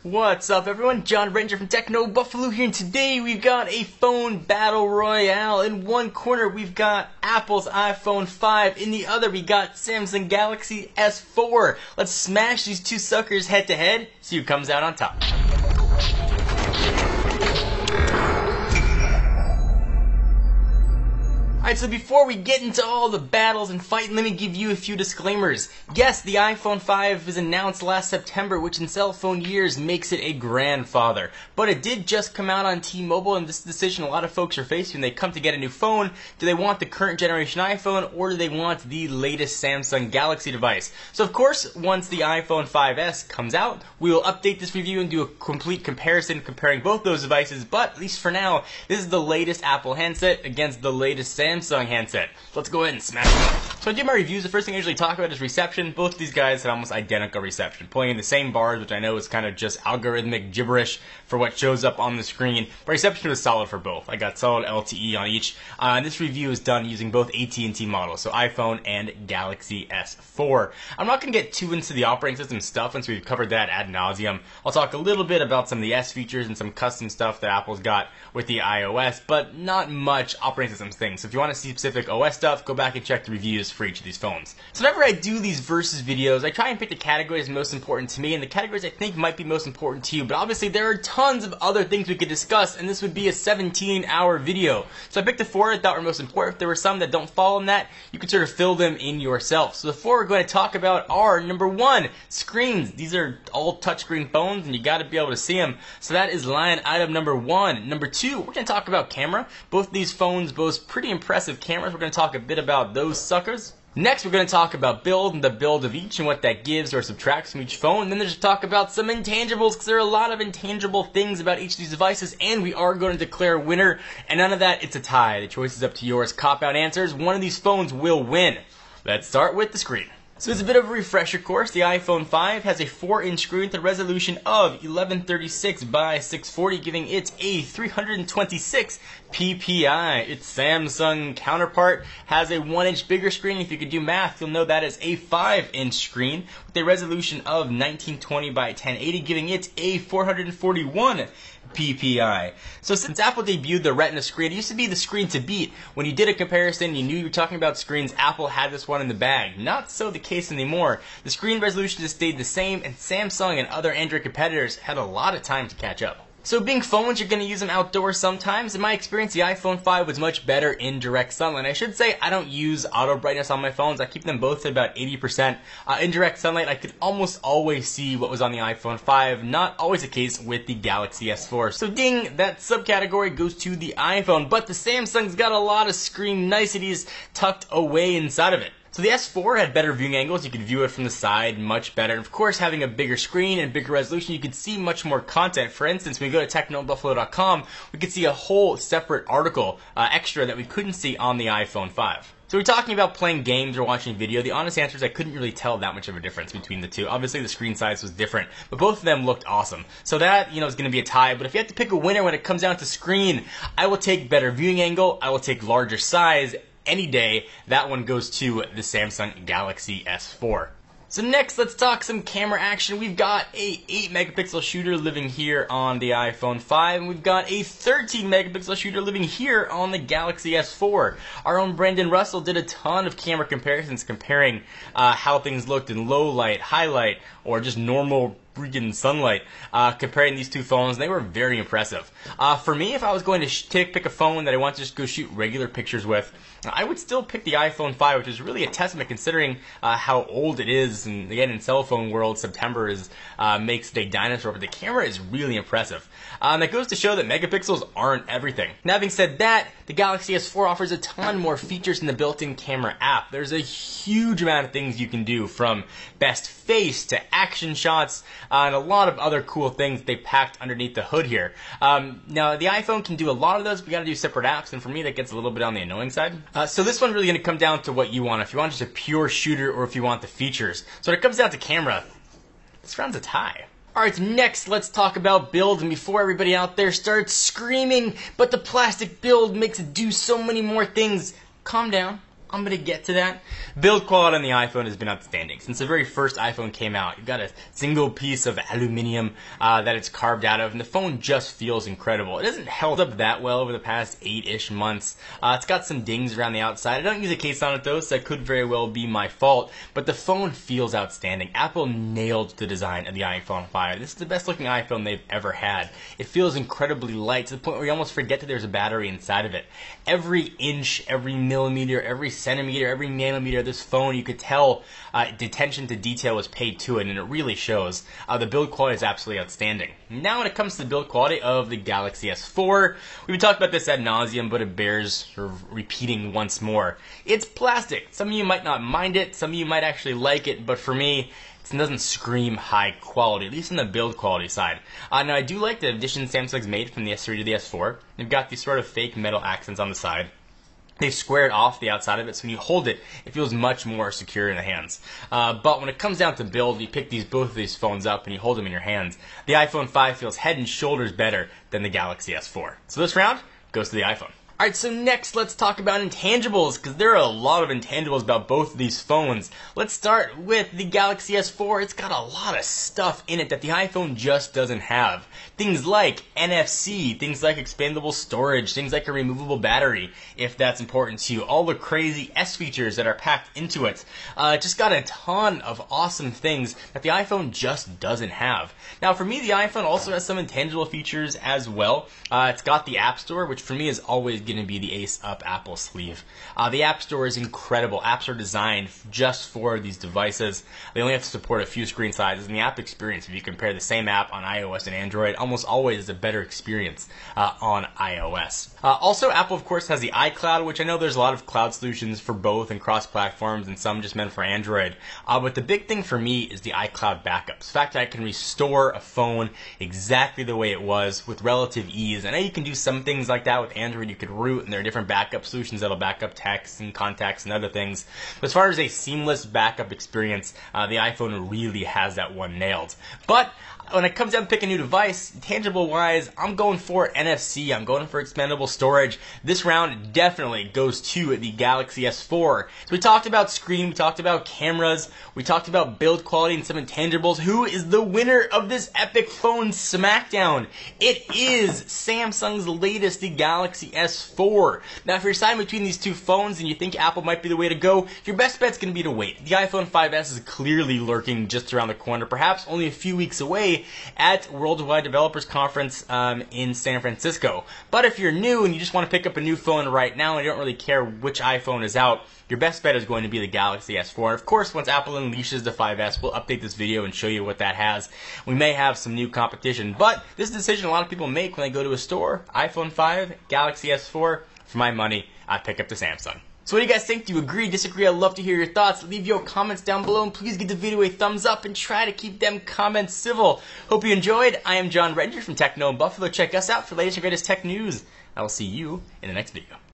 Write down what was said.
What's up everyone, John Ranger from Techno Buffalo here, and today we've got a phone battle royale. In one corner we've got Apple's iPhone 5, in the other we got Samsung Galaxy S4. Let's smash these two suckers head to head, see who comes out on top. Alright, so before we get into all the battles and fighting, let me give you a few disclaimers. Yes, the iPhone 5 was announced last September, which in cell phone years makes it a grandfather. But it did just come out on T-Mobile, and this decision a lot of folks are facing when they come to get a new phone. Do they want the current generation iPhone, or do they want the latest Samsung Galaxy device? So of course, once the iPhone 5S comes out, we will update this review and do a complete comparison comparing both those devices, but at least for now, this is the latest Apple handset against the latest Samsung handset. Let's go ahead and smash it. So I did my reviews. The first thing I usually talk about is reception. Both of these guys had almost identical reception, pulling in the same bars, which I know is kind of just algorithmic gibberish for what shows up on the screen. But reception was solid for both. I got solid LTE on each. And this review is done using both AT&T models, so iPhone and Galaxy S4. I'm not going to get too into the operating system stuff once we've covered that ad nauseum. I'll talk a little bit about some of the S features and some custom stuff that Apple's got with the iOS, but not much operating system things. So if you want to see specific OS stuff, go back and check the reviews for each of these phones. So whenever I do these versus videos, I try and pick the categories most important to me and the categories I think might be most important to you, but obviously there are tons of other things we could discuss, and this would be a 17-hour video. So I picked the four I thought were most important. If there were some that don't fall in that, you can sort of fill them in yourself. So the four we're going to talk about are, number one, screens. These are all touchscreen phones and you got to be able to see them. So that is line item number one. Number two, we're going to talk about camera. Both of these phones boast pretty impressive cameras. We're going to talk a bit about those suckers. Next, we're going to talk about build and the build of each and what that gives or subtracts from each phone. And then there's talk about some intangibles, because there are a lot of intangible things about each of these devices, and we are going to declare a winner. And none of that, it's a tie. The choice is up to yours. Cop-out answers. One of these phones will win. Let's start with the screen. So it's a bit of a refresher course. The iPhone 5 has a 4-inch screen with a resolution of 1136 by 640, giving it a 326 ppi. Its Samsung counterpart has a 1-inch bigger screen. If you could do math, you'll know that is a 5-inch screen with a resolution of 1920 by 1080, giving it a 441 ppi. So since Apple debuted the Retina screen, it used to be the screen to beat. When you did a comparison, you knew you were talking about screens, Apple had this one in the bag. Not so the case anymore. The screen resolution has stayed the same, and Samsung and other Android competitors had a lot of time to catch up. So being phones, you're going to use them outdoors sometimes. In my experience, the iPhone 5 was much better in direct sunlight. I should say I don't use auto brightness on my phones. I keep them both at about 80%. In direct sunlight, I could almost always see what was on the iPhone 5. Not always the case with the Galaxy S4. So ding, that subcategory goes to the iPhone. But the Samsung's got a lot of screen niceties tucked away inside of it. So the S4 had better viewing angles. You could view it from the side much better. And of course, having a bigger screen and bigger resolution, you could see much more content. For instance, when we go to technobuffalo.com, we could see a whole separate article extra that we couldn't see on the iPhone 5. So we're talking about playing games or watching video. The honest answer is I couldn't really tell that much of a difference between the two. Obviously, the screen size was different, but both of them looked awesome. So that, is going to be a tie. But if you have to pick a winner when it comes down to screen, I will take better viewing angle. I will take larger size. Any day. That one goes to the Samsung Galaxy S4. So next, let's talk some camera action. We've got a 8-megapixel shooter living here on the iPhone 5, and we've got a 13-megapixel shooter living here on the Galaxy S4. Our own Brandon Russell did a ton of camera comparisons comparing how things looked in low light, high light, or just normal freaking sunlight, comparing these two phones. They were very impressive. For me, if I was going to pick a phone that I want to just go shoot regular pictures with, I would still pick the iPhone 5, which is really a testament considering how old it is. And again, in cell phone world, September makes it a dinosaur, but the camera is really impressive. That goes to show that megapixels aren't everything. Now, having said that, the Galaxy S4 offers a ton more features in the built-in camera app. There's a huge amount of things you can do, from best face to action shots, and a lot of other cool things they packed underneath the hood here. Now, the iPhone can do a lot of those, but you gotta do separate apps, and for me, that gets a little bit on the annoying side. So this one's really gonna come down to what you want. If you want just a pure shooter, or if you want the features. So when it comes down to camera, this round's a tie. Alright, next let's talk about build, and before everybody out there starts screaming, but the plastic build makes it do so many more things, calm down. I'm going to get to that. Build quality on the iPhone has been outstanding. Since the very first iPhone came out, you've got a single piece of aluminum that it's carved out of, and the phone just feels incredible. It hasn't held up that well over the past 8-ish months. It's got some dings around the outside. I don't use a case on it though, so that could very well be my fault, but the phone feels outstanding. Apple nailed the design of the iPhone 5. This is the best looking iPhone they've ever had. It feels incredibly light to the point where you almost forget that there's a battery inside of it. Every inch, every millimeter, every centimeter, every nanometer of this phone, you could tell attention to detail was paid to it, and it really shows. The build quality is absolutely outstanding. Now when it comes to the build quality of the Galaxy S4, we've talked about this ad nauseum, but it bears sort of repeating once more. It's plastic. Some of you might not mind it, some of you might actually like it, but for me, it doesn't scream high quality, at least on the build quality side. Now I do like the addition Samsung's made from the S3 to the S4. They've got these sort of fake metal accents on the side. They've squared off the outside of it, so when you hold it, it feels much more secure in the hands. But when it comes down to build, you pick both of these phones up and you hold them in your hands. The iPhone 5 feels head and shoulders better than the Galaxy S4. So this round goes to the iPhone. Alright, so next let's talk about intangibles, because there are a lot of intangibles about both of these phones. Let's start with the Galaxy S4. It's got a lot of stuff in it that the iPhone just doesn't have. Things like NFC, things like expandable storage, things like a removable battery, if that's important to you. All the crazy S features that are packed into it. Just got a ton of awesome things that the iPhone just doesn't have. Now for me, the iPhone also has some intangible features as well. It's got the App Store, which for me is always going to be the ace up Apple sleeve. The App Store is incredible. Apps are designed just for these devices. They only have to support a few screen sizes, and the app experience, if you compare the same app on iOS and Android, almost always is a better experience on iOS. Also, Apple, of course, has the iCloud, which I know there's a lot of cloud solutions for both and cross-platforms, and some just meant for Android. But the big thing for me is the iCloud backups. The fact that I can restore a phone exactly the way it was with relative ease. I know you can do some things like that with Android. You could root, and there are different backup solutions that'll back up texts and contacts and other things. But as far as a seamless backup experience, the iPhone really has that one nailed. But when it comes down to picking a new device, tangible-wise, I'm going for NFC. I'm going for expandable storage. This round definitely goes to the Galaxy S4. So we talked about screen, we talked about cameras, we talked about build quality and some intangibles. Who is the winner of this epic phone smackdown? It is Samsung's latest, the Galaxy S4. Now, if you're deciding between these two phones and you think Apple might be the way to go, your best bet's going to be to wait. The iPhone 5S is clearly lurking just around the corner, perhaps only a few weeks away at Worldwide Developers Conference in San Francisco. But if you're new and you just want to pick up a new phone right now and you don't really care which iPhone is out, your best bet is going to be the Galaxy S4. And of course, once Apple unleashes the 5S, we'll update this video and show you what that has. We may have some new competition, but this is a decision a lot of people make when they go to a store. iPhone 5, Galaxy S4. For my money, I'd pick up the Samsung. So what do you guys think? Do you agree, disagree? I'd love to hear your thoughts. Leave your comments down below, and please give the video a thumbs up and try to keep them comments civil. Hope you enjoyed. I am John Redger from Techno in Buffalo. Check us out for the latest and greatest tech news. I will see you in the next video.